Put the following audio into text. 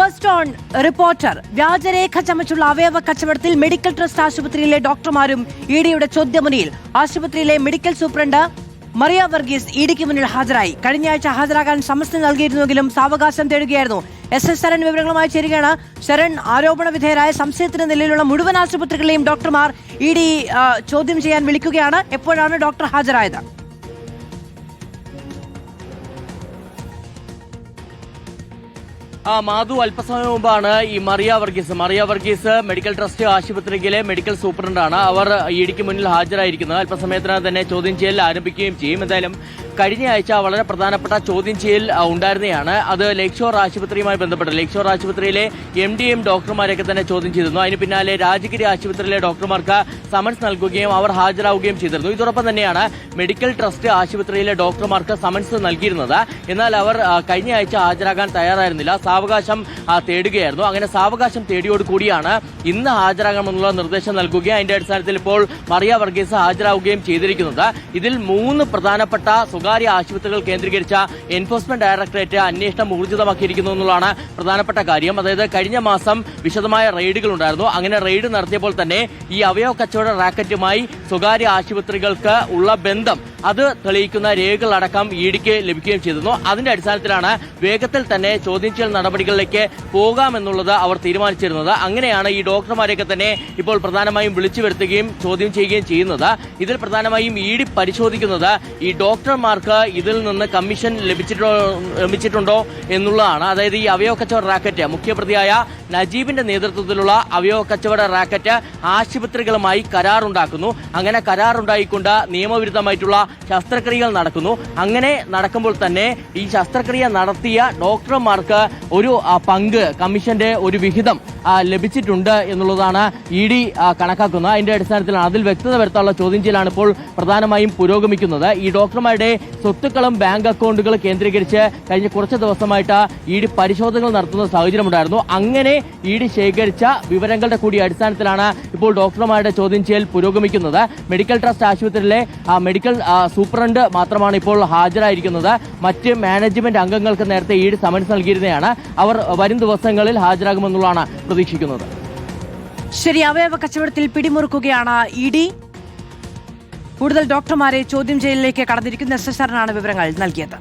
First on reporter വ്യാജരേഖ ചമച്ചുള്ള അവയവ കച്ചവടത്തിൽ മെഡിക്കൽ ട്രസ്റ്റ് ആശുപത്രിയിലെ ഡോക്ടർമാരും ഇഡിയുടെ ചോദ്യമുനയിൽ. ആശുപത്രിയിലെ മെഡിക്കൽ സൂപ്രണ്ട് മറിയ വർഗീസ് ഇഡിക്ക് മുന്നിൽ ഹാജരായി. കഴിഞ്ഞയാഴ്ച ഹാജരാകാൻ സമസ്ത നൽകിയിരുന്നെങ്കിലും സാവകാശം തേടുകയായിരുന്നു. SS ശരൺ വിവരങ്ങളുമായി ചേരുകയാണ്. ശരൺ, ആരോപണ വിധേയരായ സംശയത്തിന് നിലയിലുള്ള മുഴുവൻ ആശുപത്രികളെയും ഡോക്ടർമാർ ഇഡി ചോദ്യം ചെയ്യാൻ വിളിക്കുകയാണ്. എപ്പോഴാണ് ഡോക്ടർ ഹാജരായത്? മാധു, അല്പസമയം മുമ്പാണ് ഈ മറിയ വർഗീസ് മെഡിക്കൽ ട്രസ്റ്റ് ആശുപത്രിയിലെ മെഡിക്കൽ സൂപ്രണ്ടാണ്. അവർ ഇഡിക്ക് മുന്നിൽ ഹാജരായിരിക്കുന്നത്. അല്പസമയത്തിനകം തന്നെ ചോദ്യം ചെയ്യൽ ആരംഭിക്കുകയും ചെയ്യും. എന്തായാലും കഴിഞ്ഞ ആഴ്ച വളരെ പ്രധാനപ്പെട്ട ചോദ്യം ചെയ്യൽ ഉണ്ടായിരുന്നതാണ്. അത് ലേക്ക് ഷോർ ആശുപത്രിയുമായി ബന്ധപ്പെട്ട് ലേക്ക് ഷോർ ആശുപത്രിയിലെ MD ഡോക്ടർമാരെയൊക്കെ തന്നെ ചോദ്യം ചെയ്തിരുന്നു. അതിന് പിന്നാലെ രാജഗിരി ആശുപത്രിയിലെ ഡോക്ടർമാർക്ക് സമൻസ് നൽകുകയും അവർ ഹാജരാവുകയും ചെയ്തിരുന്നു. ഇതോടൊപ്പം തന്നെയാണ് മെഡിക്കൽ ട്രസ്റ്റ് ആശുപത്രിയിലെ ഡോക്ടർമാർക്ക് സമൻസ് നൽകിയിരുന്നത്. എന്നാൽ അവർ കഴിഞ്ഞ ആഴ്ച ഹാജരാകാൻ തയ്യാറായിരുന്നില്ല, സാവകാശം തേടുകയായിരുന്നു. അങ്ങനെ സാവകാശം തേടിയോടുകൂടിയാണ് ഇന്ന് ഹാജരാകാമെന്നുള്ള നിർദ്ദേശം നൽകുകയും അതിന്റെ അടിസ്ഥാനത്തിൽ ഇപ്പോൾ മറിയ വർഗീസ് ഹാജരാവുകയും ചെയ്തിരിക്കുന്നത്. ഇതിൽ 3 പ്രധാനപ്പെട്ട സ്വകാര്യ ആശുപത്രികൾ കേന്ദ്രീകരിച്ച എൻഫോഴ്സ്മെന്റ് ഡയറക്ടറേറ്റ് അന്വേഷണം ഊർജിതമാക്കിയിരിക്കുന്നു എന്നുള്ളതാണ് പ്രധാനപ്പെട്ട കാര്യം. അതായത് കഴിഞ്ഞ മാസം വിശദമായ റെയ്ഡുകൾ ഉണ്ടായിരുന്നു. അങ്ങനെ റെയ്ഡ് നടത്തിയപ്പോൾ തന്നെ ഈ അവയവ കച്ചവട റാക്കറ്റുമായി സ്വകാര്യ ആശുപത്രികൾക്ക് ഉള്ള ബന്ധം അത് തെളിയിക്കുന്ന രേഖകളടക്കം ഇഡിക്ക് ലഭിക്കുകയും ചെയ്തിരുന്നു. അതിന്റെ അടിസ്ഥാനത്തിലാണ് വേഗത്തിൽ തന്നെ ചോദ്യം ചെയ്യൽ നടപടികളിലേക്ക് പോകാമെന്നുള്ളത് അവർ തീരുമാനിച്ചിരുന്നത്. അങ്ങനെയാണ് ഈ ഡോക്ടർമാരെയൊക്കെ തന്നെ ഇപ്പോൾ പ്രധാനമായും വിളിച്ചു വരുത്തുകയും ചോദ്യം ചെയ്യുകയും ചെയ്യുന്നത്. ഇതിൽ പ്രധാനമായും ഇഡി പരിശോധിക്കുന്നത് ഈ ഡോക്ടർമാർക്ക് ഇതിൽ നിന്ന് കമ്മീഷൻ ലഭിച്ചിട്ടുണ്ടോ എന്നുള്ളതാണ്. അതായത് ഈ അവയവ കച്ചവട റാക്കറ്റ് മുഖ്യപ്രതിയായ നജീബിന്റെ നേതൃത്വത്തിലുള്ള അവയവ കച്ചവട റാക്കറ്റ് ആശുപത്രികളുമായി കരാറുണ്ടാക്കുന്നു. അങ്ങനെ കരാറുണ്ടായിക്കൊണ്ട് നിയമവിരുദ്ധമായിട്ടുള്ള ശസ്ത്രക്രിയകൾ നടക്കുന്നു. അങ്ങനെ നടക്കുമ്പോൾ തന്നെ ഈ ശസ്ത്രക്രിയ നടത്തിയ ഡോക്ടർമാർക്ക് ഒരു പങ്ക്, കമ്മീഷന്റെ ഒരു വിഹിതം ലഭിച്ചിട്ടുണ്ട് എന്നുള്ളതാണ് ഇഡി കണക്കാക്കുന്നത്. അതിന്റെ അടിസ്ഥാനത്തിലാണ് അതിൽ വ്യക്തത വരുത്താനുള്ള ചോദ്യം ചെയ്യലാണ് ഇപ്പോൾ പ്രധാനമായും പുരോഗമിക്കുന്നത്. ഈ ഡോക്ടർമാരുടെ സ്വത്തുക്കളും ബാങ്ക് അക്കൗണ്ടുകൾ കേന്ദ്രീകരിച്ച് കഴിഞ്ഞ കുറച്ച് ദിവസമായിട്ട് ഇഡി പരിശോധനകൾ നടത്തുന്ന സാഹചര്യമുണ്ടായിരുന്നു. അങ്ങനെ ഇഡി ശേഖരിച്ച വിവരങ്ങളുടെ കൂടി അടിസ്ഥാനത്തിലാണ് ഇപ്പോൾ ഡോക്ടർമാരുടെ ചോദ്യം ചെയ്യൽ പുരോഗമിക്കുന്നത്. മെഡിക്കൽ ട്രസ്റ്റ് ആശുപത്രിയിലെ മെഡിക്കൽ സൂപ്രണ്ട് മാത്രമാണ് ഇപ്പോൾ ഹാജരായിരിക്കുന്നത്. മറ്റ് മാനേജ്മെന്റ് അംഗങ്ങൾക്ക് നേരത്തെ ഇഡി സമൻസ് നൽകിയിരുന്നതാണ്. അവർ വരും ദിവസങ്ങളിൽ ഹാജരാകുമെന്നുള്ളതാണ് പ്രതീക്ഷിക്കുന്നത്. ശരി, അവയവ കച്ചവടത്തിൽ പിടിമുറുക്കുകയാണ് ഇഡി. കൂടുതൽ ഡോക്ടർമാരെ ചോദ്യം ചെയ്യലിലേക്ക് കടന്നിരിക്കുന്ന SS ശരണാണ് വിവരങ്ങൾ നൽകിയത്.